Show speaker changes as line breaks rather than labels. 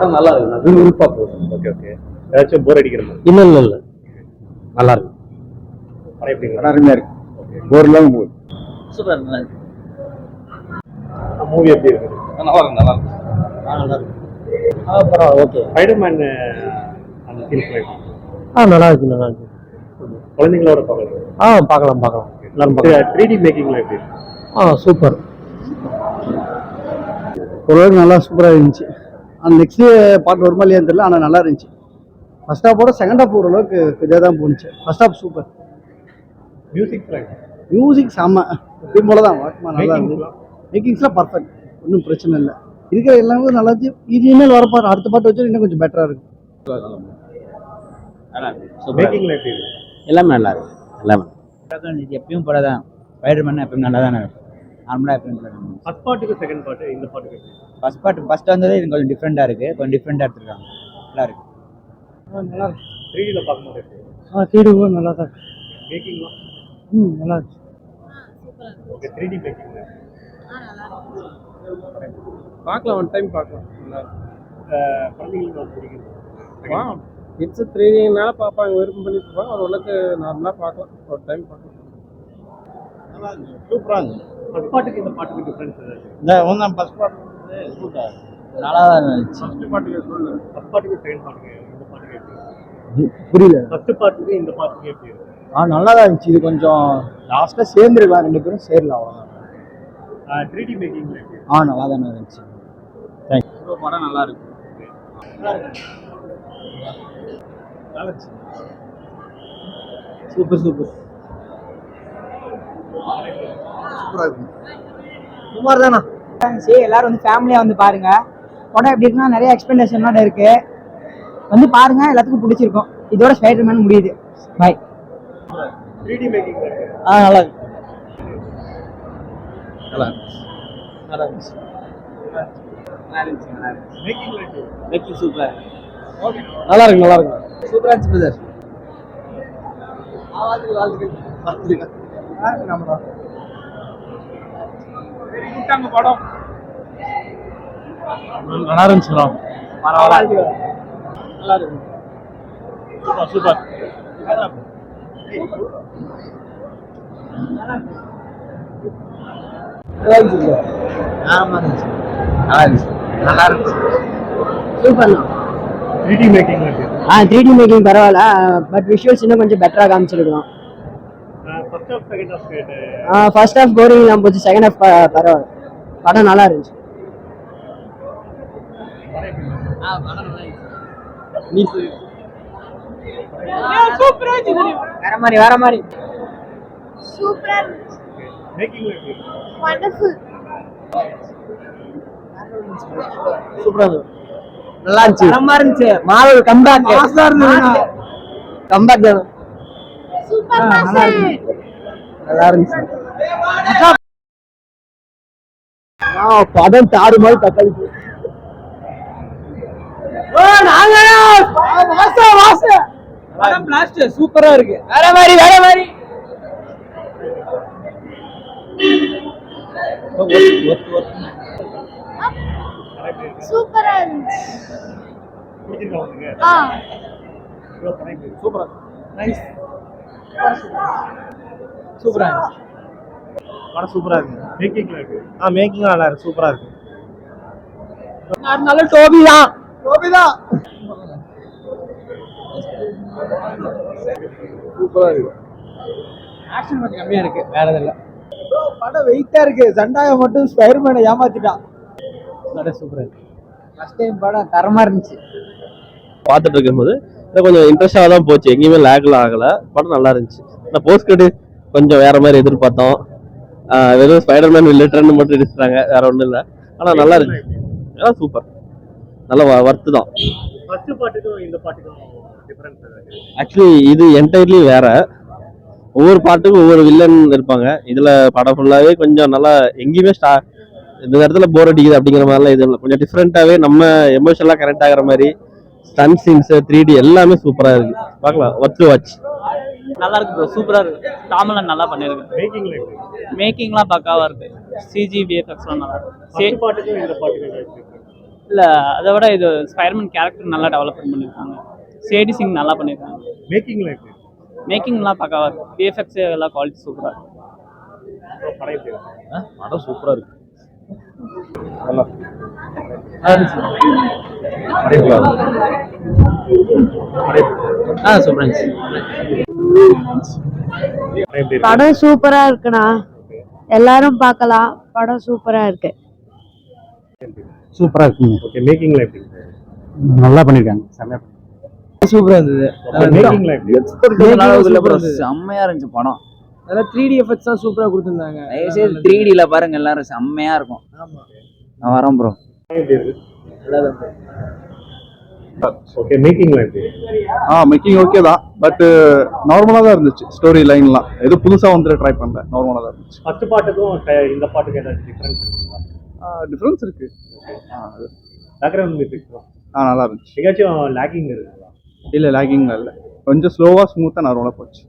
படம் நல்லா இருக்கு, நான் விருப்பா போகுது.
Okay okay. ஏதாச்சும் போர் அடிக்கிற மாதிரி?
இல்ல நல்லா இருக்கு.
படம் எப்படி இருக்கு?
அருமையா இருக்கு. போர் இல்லாம போகுது.
சூப்பரா நல்லா இருக்கு.
மூவி எப்படி இருக்கு?
நல்லா இருக்கு நல்லா இருக்கு. நல்லா இருக்கு. பரவாயில்ல ஓகே.
ஸ்பைடர்மேன் அந்த சீன்ஸ்
நல்லா இருக்கு நல்லா இருக்கு.
குழந்தைங்களோட பார்க்கலாம்.
பார்க்கலாம் எல்லாரும் பார்க்கலாம்.
3D மேக்கிங்ல எப்படி இருக்கு?
சூப்பர். ஓரளவுக்கு நல்லா சூப்பராக இருந்துச்சு. அந்த நெக்ஸ்ட் பார்ட் வருமா இல்லையான்னு தெரியல, ஆனால் நல்லா இருந்துச்சு. ஃபர்ஸ்ட் ஹாஃபோட செகண்ட் ஹாஃப் ஓரளவுக்கு இதாக தான் போணுச்சு. First half super. மியூசிக் செம்ம, எப்பயும் போல தான். நல்லா இருந்துச்சு. மேக்கிங்ஸ்லாம் பர்ஃபெக்ட், ஒன்றும் பிரச்சனை இல்லை. இருக்கிற எல்லாமே நல்லா இருந்துச்சு. இது இனிமேல் வரப்பாரு அடுத்த பாட்டு வச்சு இன்னும் கொஞ்சம் பெட்டராக இருக்கு.
மேக்கிங்ல எப்படி இருக்கு?
எல்லாமே நல்லா இருக்கு. எல்லாமே எப்பயும் போல தான். ஸ்பைடர்மேன் எப்பயும் நல்லா தானே இருக்கு. நார்மலாக எப்பயும் போல தான்.
ஃபர்ஸ்ட் பார்ட்டுக்கு செகண்ட் பார்ட்டு இந்த பாட்டுக்கு
ஃபர்ஸ்ட் வந்தது இது கொஞ்சம் டிஃப்ரெண்டாக இருக்கு. கொஞ்சம் டிஃப்ரெண்டாக எடுத்துருக்காங்க. நல்லா இருக்கு.
நல்லா இருக்கு.
3Dல பார்க்கும்போது எப்படி?
3D நல்லா தான் இருக்கு.
மேக்கிங்லாம்
நல்லா இருக்கு.
ஓகே. 3D மேக்கிங்ல
பார்க்கலாம், ஒன் டைம் பார்க்கலாம். நல்லா இருக்கு.
குழந்தைங்களுக்கு பிடிக்கும்.
கிட்ஸ் 3Dனால பார்ப்பாங்க, விருப்பம் பண்ணிட்டு இருப்பாங்க. ஒரு உலக நார்மலாக பார்க்கலாம், ஒரு டைம் பார்க்கலாம். சூப்பராக இருந்துச்சு.
ஃபர்ஸ்ட் பார்ட்டுக்கு இந்த பாட்டுக்கு டிஃபரன்ஸ் ஏதாச்சும்?
இந்த ஒன்றாம் ஃபர்ஸ்ட் பார்ட் சூப்பராக
நல்லா தான் இருந்துச்சு.
ஃபர்ஸ்ட் பார்ட்டுக்கு சொல்லு.
ஃபர்ஸ்ட் பார்ட்டுக்கு செகண்ட் பார்ட்டுக்கு இந்த பாட்டுக்கு எப்படி?
புரியல.
ஃபர்ஸ்ட் பார்ட்டுக்கு இந்த பாட்டுக்கு எப்படி இருக்கு?
நல்லா தான் இருந்துச்சு. இது கொஞ்சம் லாஸ்ட்டாக சேர்ந்துருக்கலாம், ரெண்டு பேரும் சேரலாம் அவ்வளோதான்.
3D மேக்கிங்ல எப்படி?
நல்லா தானே இருந்துச்சு. தேங்க்யூ. படம் நல்லா இருக்கு. சூப்பர் சூப்பர் சூப்பராக இருக்கு. சுமார் தானா?
எல்லாரும் வந்து ஃபேமிலியா வந்து பாருங்க. படம் எப்படி இருக்குன்னா நிறைய எக்ஸ்பெக்டேஷனோட இருக்கு. வந்து பாருங்க, எல்லாத்துக்கும் பிடிச்சிருக்கும். இதோட ஸ்பைடர்மேன் முடியுது. பாய்.
3D மேக்கிங்ல இருக்கு.
நல்லா இருக்கு. நல்லா இருந்துச்சு.
மேக்கிங்ல எப்படி?
மேக்கிங் சூப்பரா இருக்கு.
நல்லா இருக்கு.
சூப்பரா இருந்துச்சு பிரதர்.
படம் நல்லா இருந்துச்சு. பரவாயில்ல. நல்லா இருக்கு. சூப்பர்.
சூப்பர்.
3D மேக்கிங்ல இருக்கு.
3D மேக்கிங் பரவாயில்ல, பட் விஷுவல்ஸ் இன்னும் கொஞ்சம் பெட்டரா காமிச்சிருக்கோம்.
ஃபர்ஸ்ட் ஹாஃப் செகண்ட் ஹாஃப் கேட்.
ஃபர்ஸ்ட் ஹாஃப் போரிங் தான் போச்சு, செகண்ட் ஹாஃப் பரவாயில்ல. படம் நல்லா இருந்துச்சு. வேற மாதிரி
சூப்பரா
மேக்கிங்ல எப்படி?
வண்டர்ஃபுல்.
சூப்பரா இருக்கு. நல்லா இருந்துச்சு.
தரமா இருந்துச்சு. Marvel comeback.
மாஸா இருந்துச்சு.
கம்பேக் தான்.
சூப்பர்
நல்லா இருக்கு. நல்லா இருந்துச்சு. படம் தாறு மாதிரி தக்காளி. சூப்பரா இருக்கு. வேற மாதிரி
சூப்பரா இருந்துச்சு.
பிடிச்சிருக்கா உங்களுக்கு? படம் எப்படி?
சூப்பரா நைஸ்.
சூப்பரா
படம் சூப்பரா இருக்கு.
மேக்கிங்ல இருக்கு.
மேக்கிங் நல்லா இருக்கு. சூப்பரா இருக்கு.
நல்ல டோபி தான்.
சூப்பரா இருக்கு.
ஆக்ஷன் கொஞ்சம் கம்மியா இருக்கு, வேற எதுவும் இல்ல.
படம் வெயிட்டா இருக்கு. சண்டாய மட்டும் ஸ்பைடர்மேனை ஏமாத்திட்டான். சூப்பரா இருக்கு.
ஃபர்ஸ்ட் டைம் படம் தரமா இருந்துச்சு.
பார்த்துட்டு இருக்கும்போது கொஞ்சம் இன்ட்ரெஸ்டாக தான் போச்சு, எங்கேயுமே லேக்லாம் ஆகலை. படம் நல்லா இருந்துச்சு. ஆனால் போஸ்ட் கிரெடிட் கொஞ்சம் வேற மாதிரி எதிர்பார்த்தோம். வெறும் ஸ்பைடர்மேன் வில்லேட்டர்னு மட்டும் எடுத்துட்டாங்க, வேற ஒன்றும் இல்லை. ஆனால் நல்லா இருந்துச்சு. எல்லாம் சூப்பர், நல்ல ஒர்த்து தான்.
ஃபர்ஸ்ட் பாட்டுக்கும் இந்த பாட்டுக்கும் டிஃபரன்ஸ் ஏதாச்சும்?
ஆக்சுவலி இது என்டையர்லி வேற. ஒவ்வொரு பாட்டுக்கும் ஒவ்வொரு வில்லன் இருப்பாங்க. இதில் படம் ஃபுல்லாகவே கொஞ்சம் நல்லா எங்கேயுமே இந்த இடத்துல போர் அடிக்குது அப்படிங்கிற மாதிரிலாம் இது இல்லை. கொஞ்சம் டிஃப்ரெண்ட்டாகவே நம்ம எமோஷனலாக கனெக்ட் ஆகிற மாதிரி ஸ்டன் சீன்ஸ் 3D எல்லாமே சூப்பராக இருக்கு. பார்க்கலாம், ஒர்த்து வாட்ச்.
நல்லா இருக்கு ப்ரோ, சூப்பரா இருக்கு. தாமலன் நல்லா பண்ணிருக்கு.
மேக்கிங்ல எப்படி?
மேக்கிங்லாம் பக்காவா இருக்கு. CG VFX நல்லா இருக்கு.
ஃபர்ஸ்ட் பாட்டுக்கும் இந்த பாட்டுக்கும் ஏதாச்சும்?
இல்லை அதை விட இது ஸ்பைடர்மேன் கேரக்டர் நல்லா டெவலப்மெண்ட் பண்ணியிருக்காங்க. சேடி சிங் நல்லா பண்ணியிருக்காங்க.
மேக்கிங்ல எப்படி இருக்கு?
மேக்கிங்லாம் பக்காவாக இருக்குது. விஎஃப்எக்ஸ் எல்லாம் குவாலிட்டி சூப்பராக இருக்குது.
படம் எப்படி இருக்கு?
படம் சூப்பராக இருக்கு.
நல்லா
சூப்பராக இருந்துச்சு.
படம் எப்படி இருக்கு?
படம் சூப்பரா இருக்குண்ணா, எல்லாரும் பார்க்கலாம். படம் சூப்பரா இருக்கு.
சூப்பராக இருக்குங்க.
ஓகே, மேக்கிங்ல எப்படி இருக்கு?
நல்லா பண்ணியிருக்காங்க. செம்மையா
சூப்பரா இருந்தது.
மேக்கிங்ல எப்படி இருக்கு?
செம்மையா இருந்துச்சு படம்.
அதெல்லாம் 3D எஃபெக்ட்ஸ் தான் சூப்பரா கொடுத்துருந்தாங்க.
தயவுசெய்து 3Dல பாருங்க, எல்லாரும் செம்மையா இருக்கும். நான் வரேன் ப்ரோ.
படம் எப்படி இருக்கு? ஓகே, மேக்கிங்ல எப்படி இருக்கு?
மேக்கிங் ஓகே தான், பட் நார்மலாக தான் இருந்துச்சு. ஸ்டோரி லைன்லாம் எதுவும் புதுசாக வந்துட்டு ட்ரை பண்ணல, நார்மலாக தான் இருந்துச்சு.
ஃபர்ஸ்ட் பாட்டுக்கும் இந்த பாட்டுக்கு ஏதாவது டிஃபரன்ஸ் இருக்குங்களா?
டிஃப்ரென்ஸ் இருக்கு.
பேக்ரவுண்ட் மியூசிக்
நல்லா இருந்துச்சு.
எங்கேயாச்சும் லேக்கிங் இருக்குங்களா?
இல்லை லேக்கிங் இல்லை, கொஞ்சம் ஸ்லோவாக ஸ்மூத்தாக நார்மலாக போச்சு.